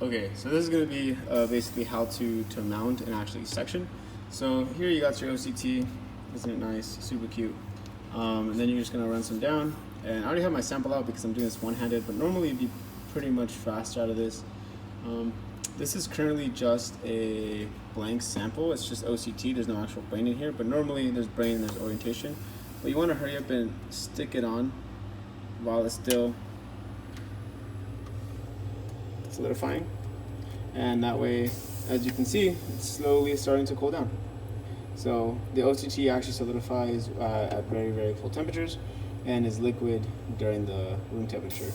Okay, so this is going to be basically how to mount and actually section. So here you got your OCT, isn't it nice, super cute. And then you're just going to run some down. And I already have my sample out because I'm doing this one-handed, but normally it'd be pretty much faster out of this. This is currently just a blank sample, it's just OCT, there's no actual brain in here, but normally there's brain and there's orientation. But you want to hurry up and stick it on while it's still solidifying, and that way, as you can see, it's slowly starting to cool down. So the OCT actually solidifies at very, very cold temperatures and is liquid during the room temperature.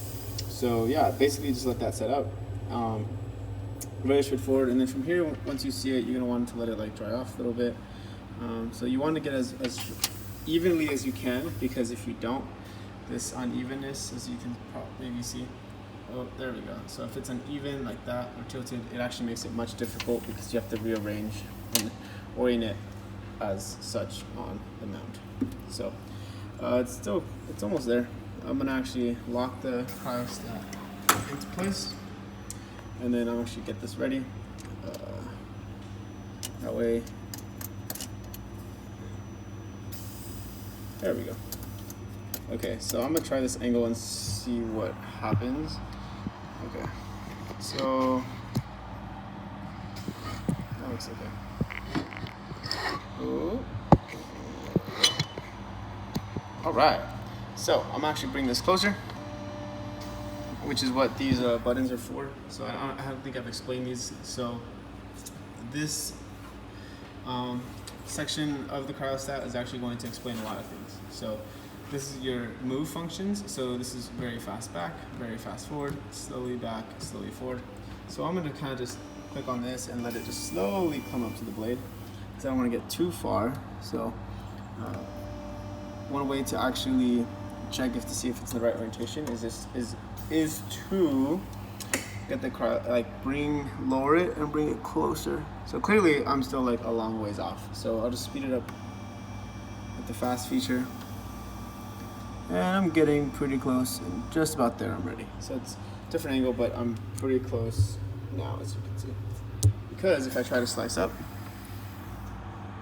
So yeah, basically just let that set up. Very straightforward, and then from here, once you see it, you're gonna want to let it like dry off a little bit. So you want to get as evenly as you can, because if you don't, this unevenness, as you can maybe see, oh, there we go. So if it's uneven like that or tilted, it actually makes it much difficult because you have to rearrange and orient it as such on the mount. So it's almost there. I'm gonna actually lock the cryostat into place, and then I'll actually get this ready. That way, there we go. Okay, so I'm gonna try this angle and see what happens. Okay, so that looks okay. Ooh. All right, so I'm actually bringing this closer, which is what these buttons are for. So I don't think I've explained these. So this section of the cryostat is actually going to explain a lot of things. So this is your move functions. So this is very fast back, very fast forward, slowly back, slowly forward. So I'm gonna kind of just click on this and let it just slowly come up to the blade, because I don't want to get too far. So one way to actually check to see if it's the right orientation is to get the lower it and bring it closer. So clearly I'm still like a long ways off. So I'll just speed it up with the fast feature. And I'm getting pretty close, and just about there I'm ready. So it's a different angle, but I'm pretty close now, as you can see. Because if I try to slice up,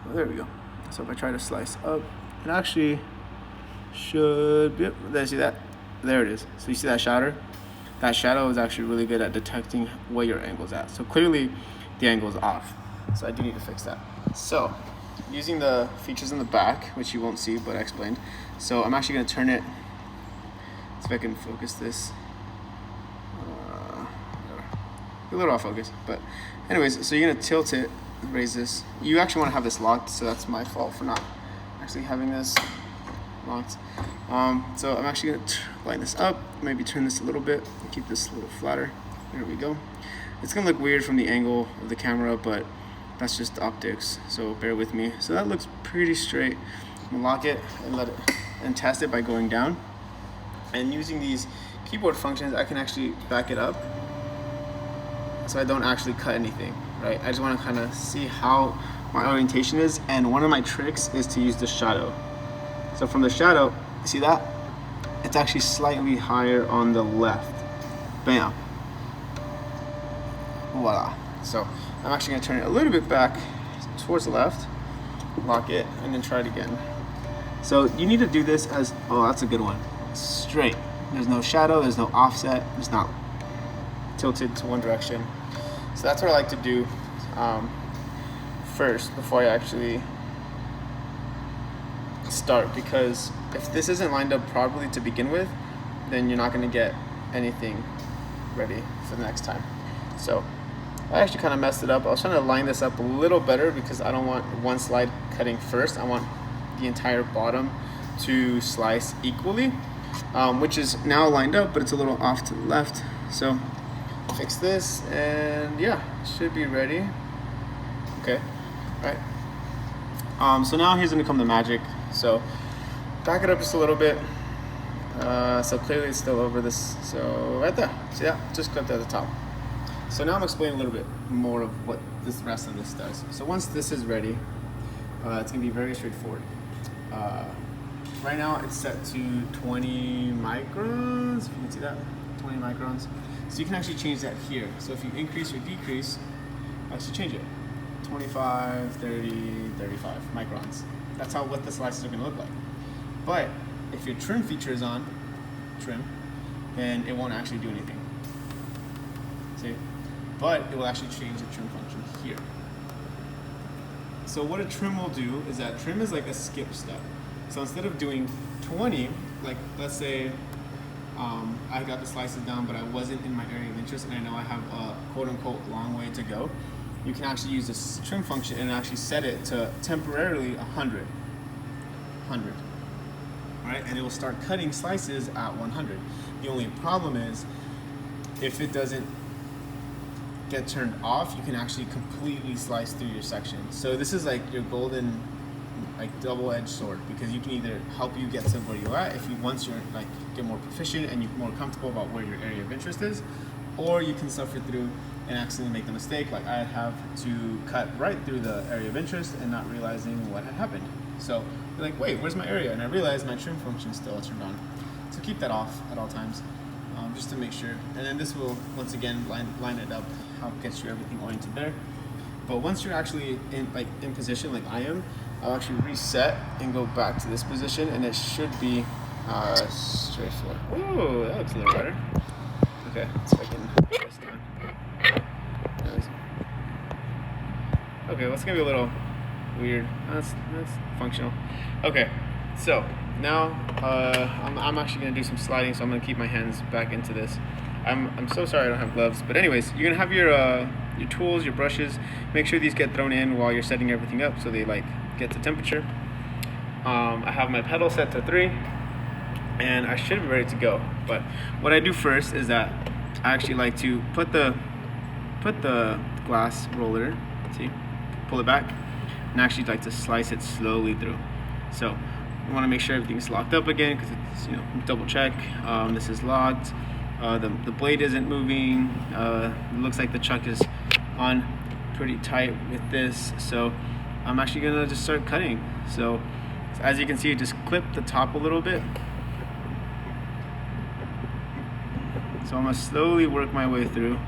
well, there we go. So if I try to slice up, it actually should be, yep, there, see that? There it is. So you see that shadow? That shadow is actually really good at detecting where your angle's at. So clearly the angle is off. So I do need to fix that. So using the features in the back, which you won't see, but I explained. So I'm actually gonna turn it, see if I can focus this. A little off focus, but anyways, so you're gonna tilt it, raise this. You actually wanna have this locked, so that's my fault for not actually having this locked. So I'm actually gonna line this up, maybe turn this a little bit, keep this a little flatter. There we go. It's gonna look weird from the angle of the camera, but that's just optics, so bear with me. So that looks pretty straight. I'm gonna lock it and let it and test it by going down. And using these keyboard functions, I can actually back it up, so I don't actually cut anything, right? I just wanna kinda see how my orientation is, and one of my tricks is to use the shadow. So from the shadow, see that? It's actually slightly higher on the left. Bam. Voila. So I'm actually gonna turn it a little bit back towards the left, lock it, and then try it again. So you need to do this as, oh, that's a good one, straight. There's no shadow, there's no offset, it's not tilted to one direction. So that's what I like to do first before I actually start, because if this isn't lined up properly to begin with, then you're not going to get anything ready for the next time. So I actually kind of messed it up. I was trying to line this up a little better because I don't want one slide cutting first. I want the entire bottom to slice equally, which is now lined up, but it's a little off to the left. So fix this, and yeah, should be ready. Okay, all right. So now here's gonna come the magic. So back it up just a little bit. So clearly it's still over this. So right there, see that? Just clipped at the top. So now I'm explaining a little bit more of what this rest of this does. So once this is ready, it's gonna be very straightforward. Right now it's set to 20 microns, if you can see that, 20 microns. So you can actually change that here. So if you increase or decrease, actually change it. 25, 30, 35 microns. That's what the slices are going to look like. But if your trim feature is on, trim, then it won't actually do anything. See? But it will actually change the trim function here. So what a trim will do is that trim is like a skip step. So instead of doing 20, like let's say I got the slices down, but I wasn't in my area of interest, and I know I have a quote-unquote long way to go, you can actually use this trim function and actually set it to temporarily 100. Right? And it will start cutting slices at 100. The only problem is if it doesn't get turned off, you can actually completely slice through your section. So this is like your golden, like double-edged sword, because you can either help you get to where you're at if you once you're like get more proficient and you're more comfortable about where your area of interest is, or you can suffer through and accidentally make the mistake like I have to cut right through the area of interest and not realizing what had happened. So you're like, wait, where's my area? And I realized my trim function is still turned on. So keep that off at all times, just to make sure. And then this will once again line it up, how it gets you everything oriented there. But once you're actually in position like I am, I'll actually reset and go back to this position, and it should be straightforward. Ooh, that looks a little better. Okay, so I can put this down. Okay, well, it's gonna be a little weird. That's functional. Okay, so now I'm actually gonna do some sliding, so I'm gonna keep my hands back into this. I'm so sorry I don't have gloves, but anyways, you're gonna have your tools, your brushes. Make sure these get thrown in while you're setting everything up, so they like get to temperature. I have my pedal set to 3, and I should be ready to go. But what I do first is that I actually like to put the glass roller, see, pull it back, and actually like to slice it slowly through. So I want to make sure everything's locked up again, because it's, double check. This is locked. The blade isn't moving. It looks like the chuck is on pretty tight with this. So I'm actually gonna just start cutting. So as you can see, just clip the top a little bit. So I'm gonna slowly work my way through.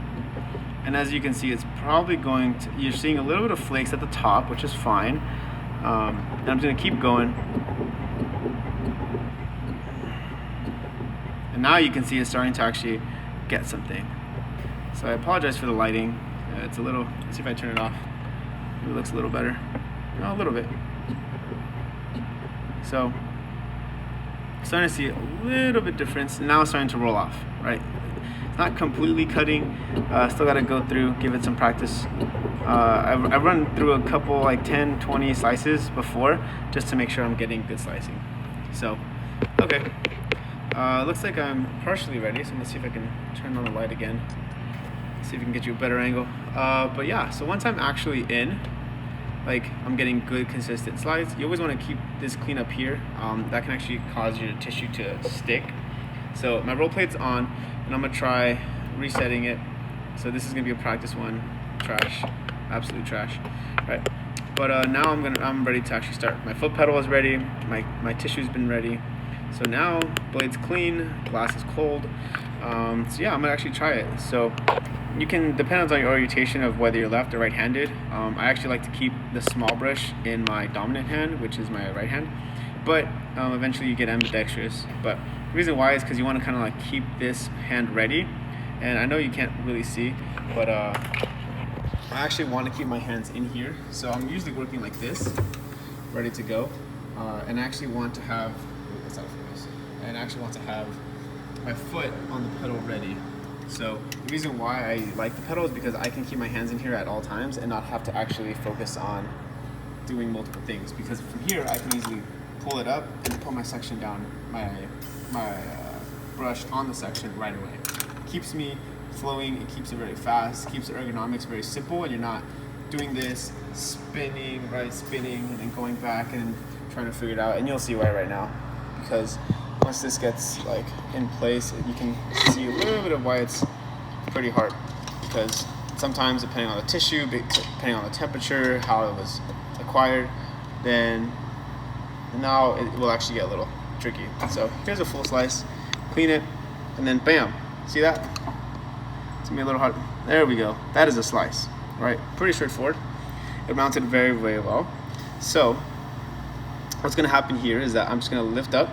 And as you can see, it's probably going to, you're seeing a little bit of flakes at the top, which is fine. And I'm just gonna keep going. And now you can see it's starting to actually get something. So I apologize for the lighting. It's a little, let's see if I turn it off. It looks a little better. Oh, a little bit. So, starting to see a little bit difference. Now it's starting to roll off, right? It's not completely cutting. Still got to go through, give it some practice. I've run through a couple, like 10, 20 slices before, just to make sure I'm getting good slicing. So, okay. Looks like I'm partially ready, so let's see if I can turn on the light again. See if we can get you a better angle. But yeah, so once I'm actually in, like I'm getting good consistent slides, you always want to keep this clean up here. That can actually cause your tissue to stick. So my roll plate's on, and I'm gonna try resetting it. So this is gonna be a practice one. Trash, absolute trash, right? But now I'm ready to actually start. My foot pedal is ready. My tissue's been ready. So now blade's clean, glass is cold. So yeah, I'm gonna actually try it. So you can, depends on your orientation of whether you're left or right-handed. I actually like to keep the small brush in my dominant hand, which is my right hand. But eventually you get ambidextrous. But the reason why is because you want to kind of like keep this hand ready. And I know you can't really see, but I actually want to keep my hands in here. So I'm usually working like this, ready to go. And I actually want to have, and I actually want to have my foot on the pedal ready. So the reason why I like the pedal is because I can keep my hands in here at all times and not have to actually focus on doing multiple things. Because from here I can easily pull it up and put my section down, my brush on the section right away. It keeps me flowing, it keeps it very fast, keeps the ergonomics very simple, and you're not doing this, spinning, and then going back and trying to figure it out. And you'll see why right now, because once this gets like in place, you can see a little bit of why it's pretty hard, because sometimes depending on the tissue, depending on the temperature, how it was acquired, then now it will actually get a little tricky. So here's a full slice, clean it, and then bam, see that? It's gonna be a little hard. There we go. That is a slice, right? Pretty straightforward. It mounted very, very well. So what's gonna happen here is that I'm just gonna lift up,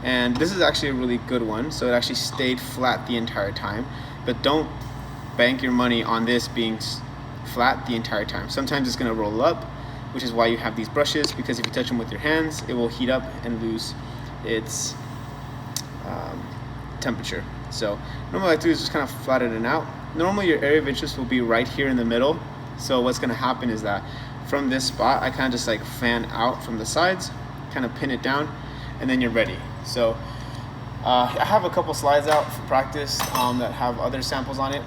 and this is actually a really good one. So it actually stayed flat the entire time, but don't bank your money on this being flat the entire time. Sometimes it's gonna roll up, which is why you have these brushes, because if you touch them with your hands, it will heat up and lose its temperature. So normally what I do is just kind of flatten it out. Normally your area of interest will be right here in the middle. So what's gonna happen is that from this spot, I kind of just like fan out from the sides, kind of pin it down, and then you're ready. So I have a couple slides out for practice that have other samples on it.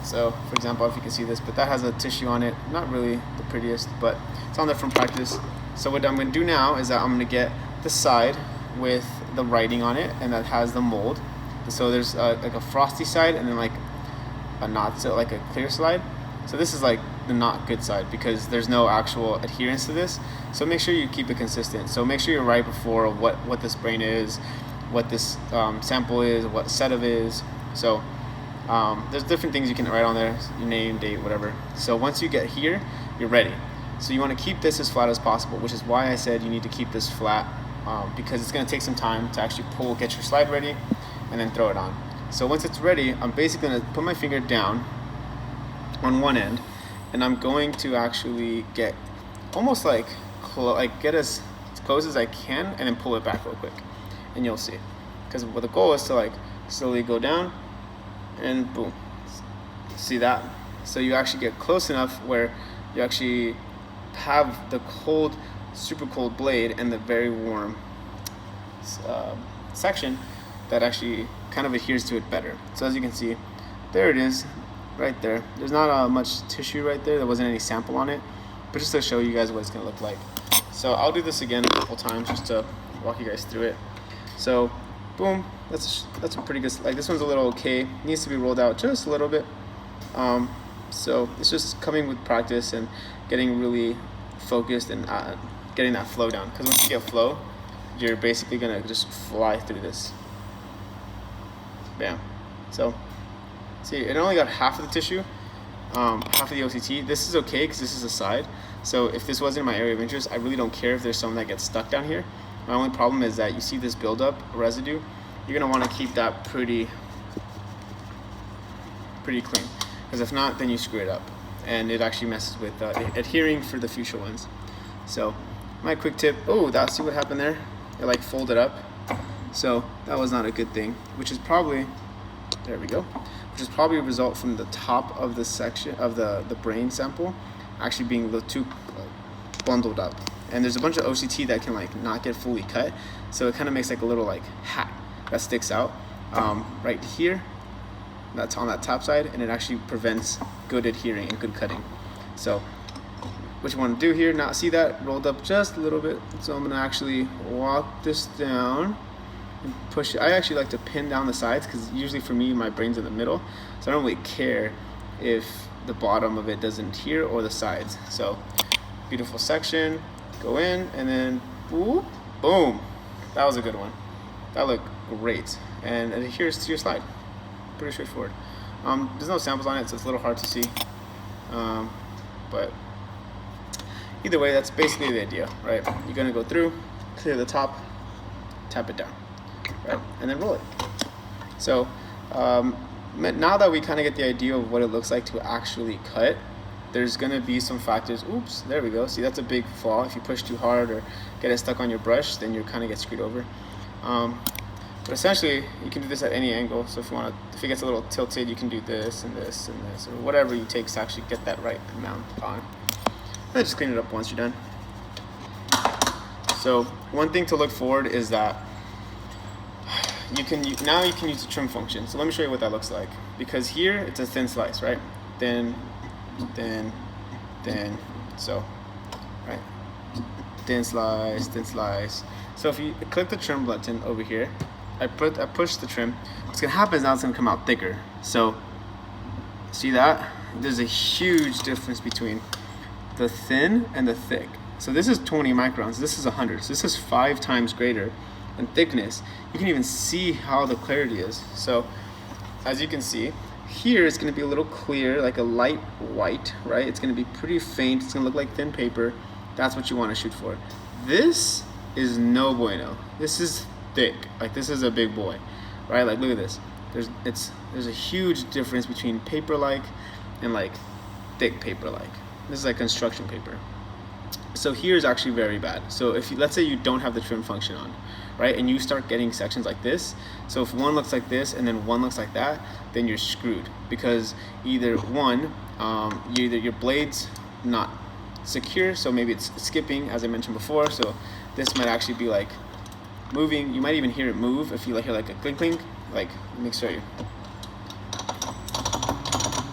So for example, if you can see this, but that has a tissue on it. Not really the prettiest, but it's on there from practice. So what I'm gonna do now is that I'm gonna get the side with the writing on it, and that has the mold. So there's like a frosty side, and then like a not so, like a clear side. So this is like the not good side because there's no actual adherence to this. So make sure you keep it consistent. So make sure you're right before what this brain is, what this sample is, what setup is. So there's different things you can write on there, your name, date, whatever. So once you get here, you're ready. So you want to keep this as flat as possible, which is why I said you need to keep this flat because it's going to take some time to actually get your slide ready, and then throw it on. So once it's ready, I'm basically going to put my finger down on one end, and I'm going to actually get almost like get as close as I can, and then pull it back real quick, and you'll see. Because what the goal is to like slowly go down, and boom, see that? So you actually get close enough where you actually have the cold, super cold blade and the very warm section that actually kind of adheres to it better. So as you can see, there it is, right there. There's not much tissue right there. There wasn't any sample on it, but just to show you guys what it's gonna look like. So I'll do this again a couple times just to walk you guys through it. So boom, that's a pretty good, like this one's a little okay. Needs to be rolled out just a little bit. So it's just coming with practice and getting really focused and getting that flow down. Because once you get flow, you're basically gonna just fly through this. Bam. So see, it only got half of the tissue, half of the OCT. This is okay because this is a side. So if this wasn't my area of interest, I really don't care if there's some that gets stuck down here. My only problem is that you see this buildup residue. You're gonna want to keep that pretty clean, because if not, then you screw it up, and it actually messes with adhering for the future ones. So my quick tip. Oh, see what happened there? It like folded up. So that was not a good thing, which is probably, there we go, which is probably a result from the top of the section of the brain sample actually being a little too bundled up. And there's a bunch of OCT that can like not get fully cut, so it kind of makes like a little like hat that sticks out right here. That's on that top side, and it actually prevents good adhering and good cutting. So what you want to do here, now see that rolled up just a little bit. So I'm gonna actually walk this down and push it. I actually like to pin down the sides because usually for me, my brain's in the middle, so I don't really care if the bottom of it doesn't adhere or the sides. So beautiful section, go in, and then whoop, boom. That was a good one. That looked great, and it adheres to your slide. Pretty straightforward. There's no samples on it, so it's a little hard to see, but either way, that's basically the idea, right? You're gonna go through, clear the top, tap it down, right, and then roll it. So now that we kind of get the idea of what it looks like to actually cut, there's gonna be some factors. Oops, there we go. See, that's a big flaw. If you push too hard or get it stuck on your brush, then you kind of get screwed over. But essentially, you can do this at any angle. So if it gets a little tilted, you can do this and this and this, or whatever you take to actually get that right amount on. And then just clean it up once you're done. So one thing to look forward is that now you can use the trim function. So let me show you what that looks like. Because here it's a thin slice, right? Thin, so, right? Thin slice, thin slice. So if you click the trim button over here, I push the trim. What's gonna happen is now it's gonna come out thicker. So see that? There's a huge difference between the thin and the thick. So this is 20 microns, this is 100. So this is 5 times greater in thickness. You can even see how the clarity is. So as you can see, here it's going to be a little clear, like a light white, right? It's going to be pretty faint. It's going to look like thin paper. That's what you want to shoot for. This is no bueno. This is thick. Like, this is a big boy, right? Like, look at this. There's a huge difference between paper-like and like thick paper-like. This is like construction paper. So here's actually very bad. So if let's say you don't have the trim function on, right, and you start getting sections like this, so if one looks like this and then one looks like that, then you're screwed, because either one, either your blade's not secure, so maybe it's skipping, as I mentioned before, so this might actually be like moving. You might even hear it move if you hear like a clink clink. Like, let me show you.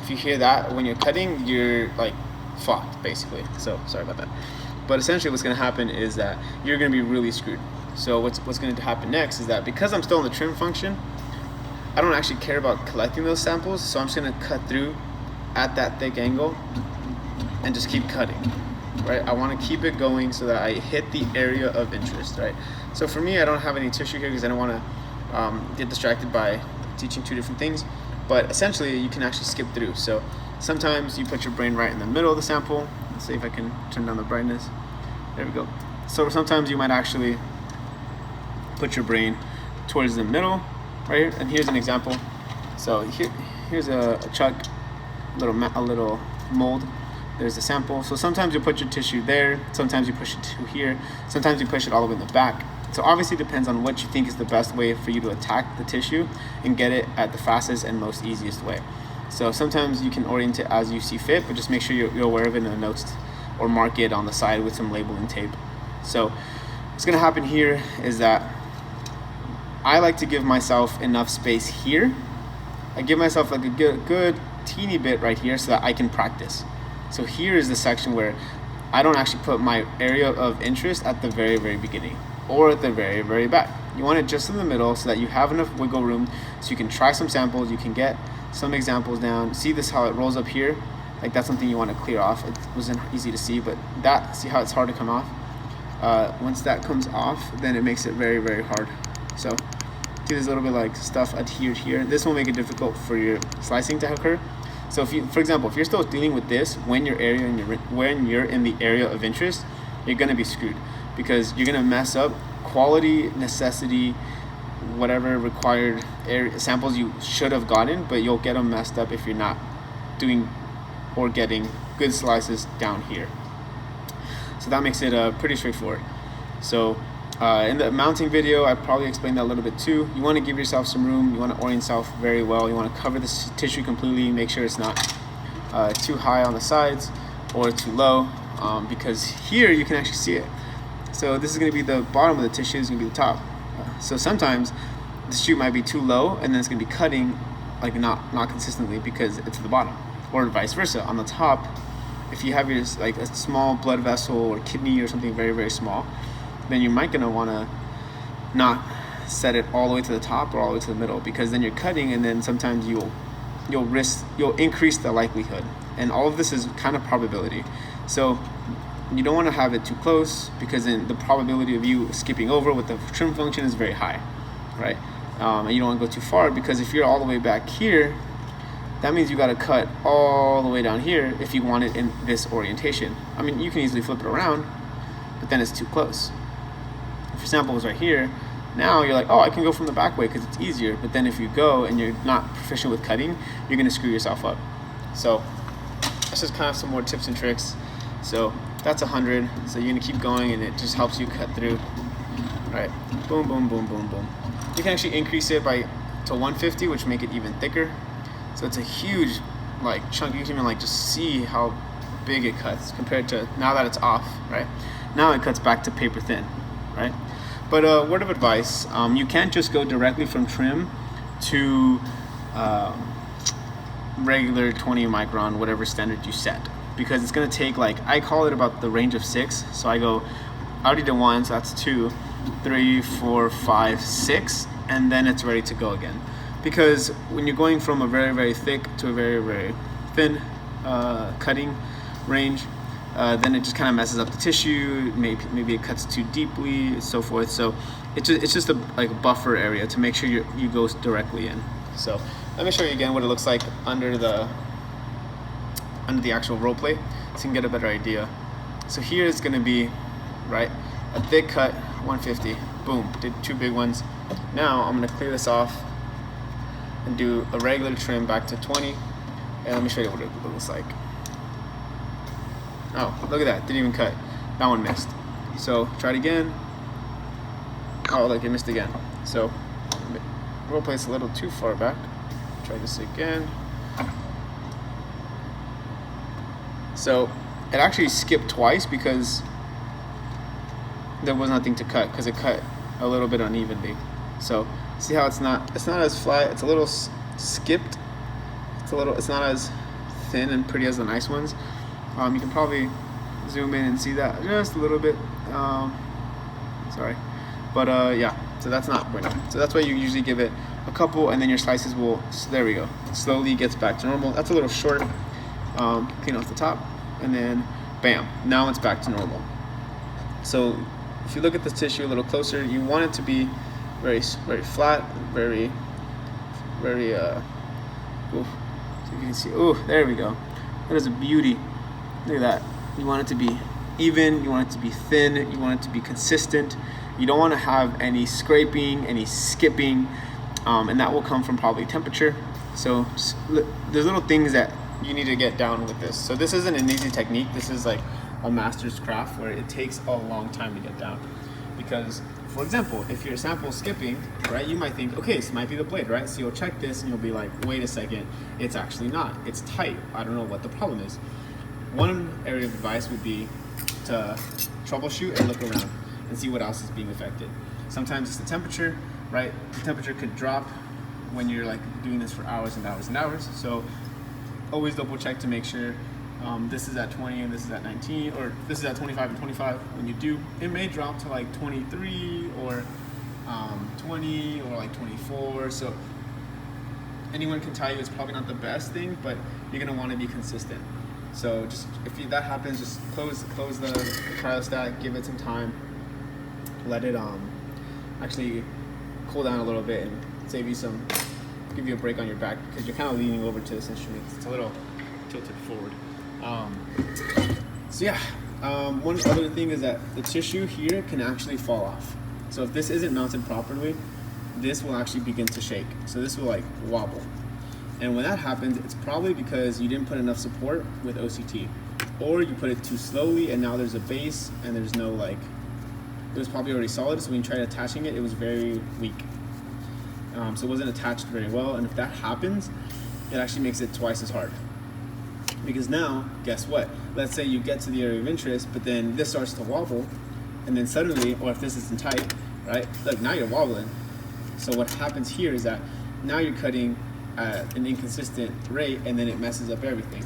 If you hear that when you're cutting, you're like fucked basically. So sorry about that. But essentially what's going to happen is that you're going to be really screwed. So what's going to happen next is that because I'm still in the trim function, I don't actually care about collecting those samples, so I'm just going to cut through at that thick angle and just keep cutting, right? I want to keep it going so that I hit the area of interest, right? So for me, I don't have any tissue here because I don't want to get distracted by teaching two different things, but essentially you can actually skip through. So sometimes you put your brain right in the middle of the sample. Let's see if I can turn down the brightness. There we go. So sometimes you might actually put your brain towards the middle, right here. And here's an example. So here's a chuck, a little mold. There's a sample. So sometimes you put your tissue there, sometimes you push it to here, sometimes you push it all the way in the back. So obviously it depends on what you think is the best way for you to attack the tissue and get it at the fastest and most easiest way. So sometimes you can orient it as you see fit, but just make sure you're aware of it in the notes or mark it on the side with some labeling tape. So what's gonna happen here is that I like to give myself enough space here. I give myself like a good teeny bit right here so that I can practice. So here is the section where I don't actually put my area of interest at the very, very beginning or at the very, very back. You want it just in the middle so that you have enough wiggle room so you can try some samples, you can get some examples down. See this, how it rolls up here? Like, that's something you want to clear off. It wasn't easy to see, but see how it's hard to come off? Once that comes off, then it makes it very, very hard. So see, there's a little bit like stuff adhered here. This will make it difficult for your slicing to occur. So if you, for example, if you're still dealing with this when you're in the area of interest, you're gonna be screwed because you're gonna mess up quality, necessity, whatever required samples you should have gotten, but you'll get them messed up if you're not doing or getting good slices down here. So that makes it pretty straightforward. So in the mounting video, I probably explained that a little bit too. You want to give yourself some room. You want to orient yourself very well. You want to cover this tissue completely. Make sure it's not too high on the sides or too low, because here you can actually see it. So this is going to be the bottom of the tissue. This is going to be the top. So sometimes the shoot might be too low, and then it's going to be cutting like not consistently because it's at the bottom, or vice versa. On the top, if you have your like a small blood vessel or kidney or something very, very small, then you might gonna want to not set it all the way to the top or all the way to the middle, because then you're cutting and then sometimes you'll increase the likelihood, and all of this is kind of probability. So you don't want to have it too close, because then the probability of you skipping over with the trim function is very high, right? And you don't want to go too far, because if you're all the way back here, that means you got to cut all the way down here if you want it in this orientation. I mean, you can easily flip it around, but then it's too close. If your sample was right here, now you're like, oh, I can go from the back way because it's easier. But then if you go and you're not proficient with cutting, you're going to screw yourself up. So that's just kind of some more tips and tricks. So that's 100. So you're going to keep going, and it just helps you cut through. All right, boom, boom, boom, boom, boom. You can actually increase it to 150, which make it even thicker. So it's a huge like chunk. You can even like just see how big it cuts compared to now that it's off, right? Now it cuts back to paper thin, right? But a word of advice, you can't just go directly from trim to regular 20 micron, whatever standard you set, because it's gonna take, like, I call it about the range of 6. So I already did 1, so that's 2, 3, 4, 5, 6, and then it's ready to go again. Because when you're going from a very, very thick to a very, very thin cutting range, then it just kind of messes up the tissue. Maybe it cuts too deeply, so forth. So it's just a buffer area to make sure you go directly in. So let me show you again what it looks like under the actual roll plate, so you can get a better idea. So here is going to be, right, a thick cut 150. Boom, did 2 big ones. Now I'm going to clear this off and do a regular trim back to 20. And let me show you what it looks like. Oh, look at that, didn't even cut. That one missed. So try it again. Oh, look, it missed again. So roll plate's a little too far back. Try this again. So it actually skipped twice because there was nothing to cut, because it cut a little bit unevenly. So see how it's not as flat, it's a little skipped. It's not as thin and pretty as the nice ones. You can probably zoom in and see that just a little bit. Sorry, but yeah. So that's not bueno. So that's why you usually give it a couple, and then your slices will. So there we go. Slowly gets back to normal. That's a little short. Clean off the top, and then bam. Now it's back to normal. So if you look at the tissue a little closer, you want it to be very flat, very. Oof. So you can see. Oh, there we go. That is a beauty. Look at that. You want it to be even. You want it to be thin. You want it to be consistent. You don't want to have any scraping, any skipping, and that will come from probably temperature. So there's little things that you need to get down with this. So this isn't an easy technique. This is like a master's craft where it takes a long time to get down. Because, for example, if your sample is skipping, right, you might think, okay, this might be the blade, right? So you'll check this and you'll be like, wait a second, it's actually not. It's tight. I don't know what the problem is. One area of advice would be to troubleshoot and look around and see what else is being affected. Sometimes it's the temperature, right? The temperature could drop when you're like doing this for hours and hours and hours. So always double check to make sure this is at 20 and this is at 19, or this is at 25 and 25. When you do, it may drop to like 23 or 20 or like 24. So anyone can tell you it's probably not the best thing, but you're gonna want to be consistent. So just if that happens, just close the cryostat, give it some time, let it actually cool down a little bit and give you a break on your back, because you're kind of leaning over to this instrument. It's a little tilted forward. So yeah, one other thing is that the tissue here can actually fall off. So if this isn't mounted properly, this will actually begin to shake. So this will like wobble. And when that happens, it's probably because you didn't put enough support with OCT, or you put it too slowly and now there's a base and there's no like, it was probably already solid, so when you tried attaching it, it was very weak. So it wasn't attached very well, and if that happens, it actually makes it twice as hard. Because now, guess what? Let's say you get to the area of interest, but then this starts to wobble, and then suddenly, or if this isn't tight, right? Like now you're wobbling. So what happens here is that now you're cutting at an inconsistent rate, and then it messes up everything.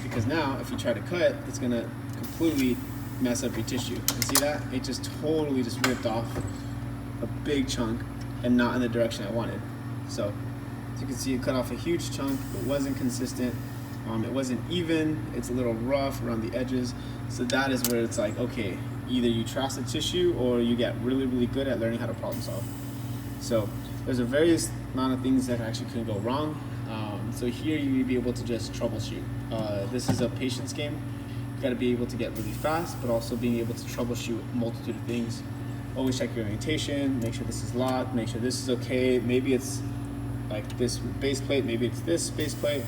Because now, if you try to cut, it's gonna completely mess up your tissue. And see that? It just totally just ripped off a big chunk and not in the direction I wanted. So as you can see, it cut off a huge chunk. It wasn't consistent. It wasn't even. It's a little rough around the edges. So that is where it's like, okay, either you trust the tissue or you get really, really good at learning how to problem solve. So there's a various amount of things that actually can go wrong. So here you need to be able to just troubleshoot. This is a patience game. You got to be able to get really fast, but also being able to troubleshoot a multitude of things. Always check your orientation, make sure this is locked, make sure this is okay. Maybe it's like this base plate, maybe it's this base plate.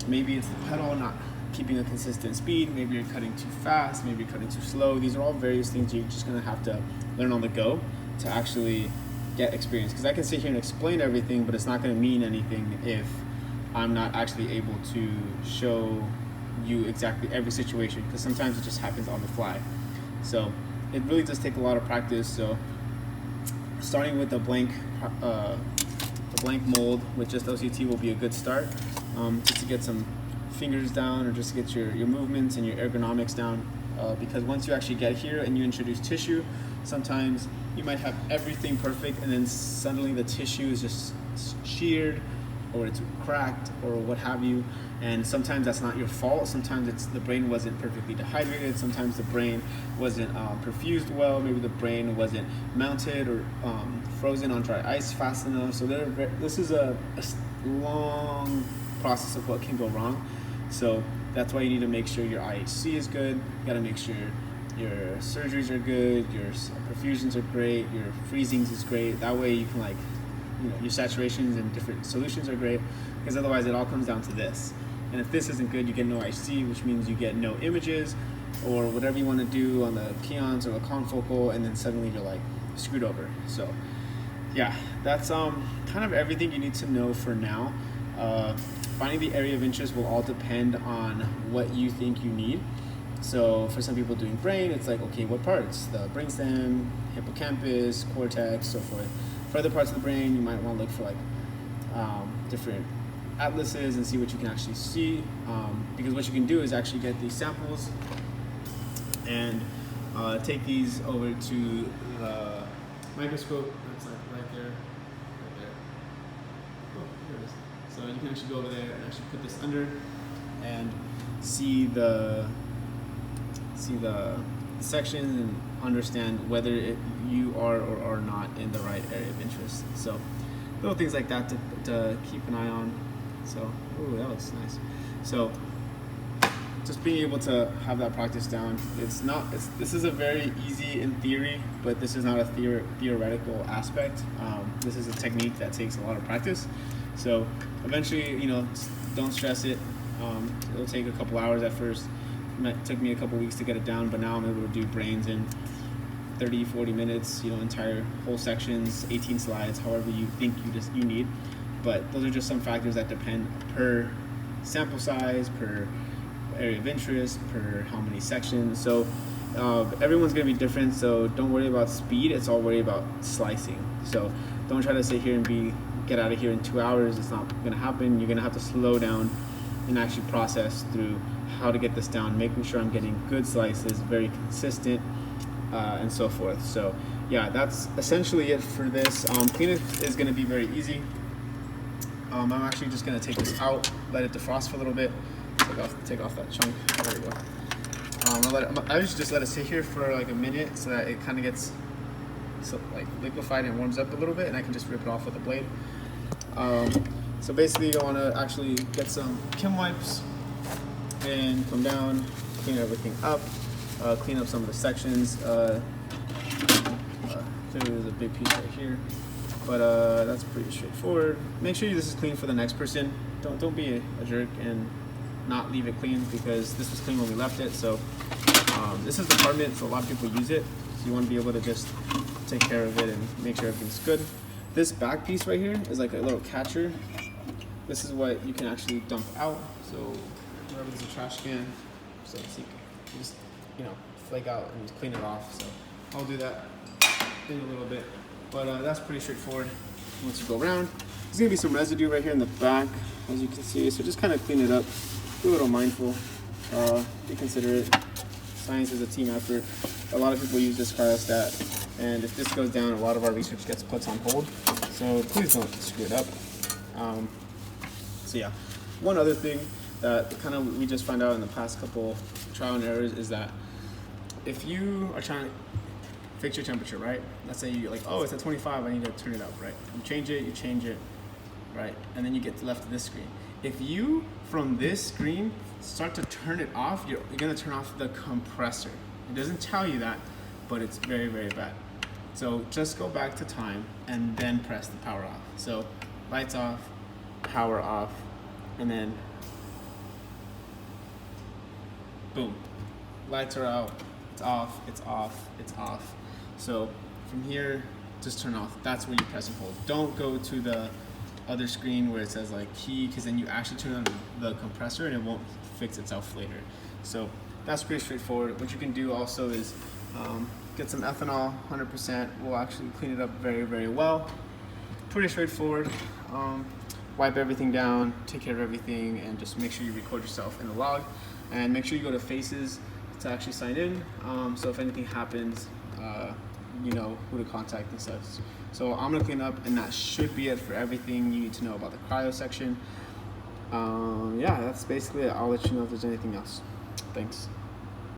Maybe it's the pedal not keeping a consistent speed, maybe you're cutting too fast, maybe you're cutting too slow. These are all various things you're just gonna have to learn on the go to actually get experience. Because I can sit here and explain everything, but it's not gonna mean anything if I'm not actually able to show you exactly every situation, because sometimes it just happens on the fly. So it really does take a lot of practice. So starting with a blank mold with just OCT will be a good start, just to get some fingers down, or just to get your movements and your ergonomics down, because once you actually get here and you introduce tissue, sometimes you might have everything perfect and then suddenly the tissue is just sheared or it's cracked or what have you, and sometimes that's not your fault. Sometimes it's the brain wasn't perfectly dehydrated, sometimes the brain wasn't perfused well, maybe the brain wasn't mounted or frozen on dry ice fast enough. So this is a long process of what can go wrong. So that's why you need to make sure your IHC is good. You gotta make sure your surgeries are good, your perfusions are great, your freezings is great. That way you can your saturations and different solutions are great, because otherwise it all comes down to this. And if this isn't good, you get no IHC, which means you get no images or whatever you want to do on the peons or the confocal, and then suddenly you're like screwed over. So yeah, that's kind of everything you need to know for now. Finding the area of interest will all depend on what you think you need. So for some people doing brain, it's like, okay, what parts? The brainstem, hippocampus, cortex, so forth. For other parts of the brain, you might want to look for different atlases and see what you can actually see, because what you can do is actually get these samples and take these over to the microscope. That's like right there. Oh, here it is. So you can actually go over there and actually put this under and see the sections and understand whether you are or are not in the right area of interest. So little things like that to keep an eye on. So, ooh, that looks nice. So just being able to have that practice down. This is a very easy in theory, but this is not a theoretical aspect. This is a technique that takes a lot of practice. So eventually, don't stress it. It'll take a couple hours at first. It took me a couple weeks to get it down, but now I'm able to do brains in 30-40 minutes, entire whole sections, 18 slides, however you think you need. But those are just some factors that depend per sample size, per area of interest, per how many sections. So everyone's going to be different, so don't worry about speed. It's all worry about slicing. So don't try to sit here and get out of here in 2 hours. It's not going to happen. You're going to have to slow down and actually process through how to get this down, making sure I'm getting good slices, very consistent, and so forth. So yeah, that's essentially it for this. Cleanup is going to be very easy. I'm actually just going to take this out, let it defrost for a little bit, take off that chunk. There we go. I usually just let it sit here for like a minute so that it kind of gets liquefied and warms up a little bit, and I can just rip it off with a blade. So basically you want to actually get some Kim wipes and come down, clean everything up, clean up some of the sections. There's a big piece right here, but that's pretty straightforward. Make sure this is clean for the next person. Don't be a jerk and not leave it clean, because this was clean when we left it. So this is the department, so a lot of people use it. So you want to be able to just take care of it and make sure everything's good. This back piece right here is like a little catcher. This is what you can actually dump out. So wherever there's a trash can, so you can just flake out and just clean it off. So I'll do that in a little bit, but that's pretty straightforward. Once you go around, there's gonna be some residue right here in the back, as you can see. So just kind of clean it up. Be a little mindful. Be considerate. Science is a team effort. A lot of people use this cryostat, and if this goes down, a lot of our research gets put on hold. So please don't screw it up. So yeah, one other thing that we just found out in the past couple trial and errors is that if you are trying to fix your temperature, right? Let's say you're like, oh, it's at 25, I need to turn it up, right? You change it, right? And then you get left to this screen. If you, from this screen, start to turn it off, you're gonna turn off the compressor. It doesn't tell you that, but it's very, very bad. So just go back to time and then press the power off. So lights off, power off, and then boom. Lights are out, it's off, it's off, it's off. So from here, just turn off. That's where you press and hold. Don't go to the other screen where it says like key, because then you actually turn on the compressor and it won't fix itself later. So that's pretty straightforward. What you can do also is get some ethanol, 100%. Will actually clean it up very, very well. Pretty straightforward. Wipe everything down, take care of everything, and just make sure you record yourself in the log. And make sure you go to Faces to actually sign in. So if anything happens, you know who to contact and such. So I'm gonna clean up, and that should be it for everything you need to know about the cryo section. Yeah, that's basically it. I'll let you know if there's anything else. Thanks.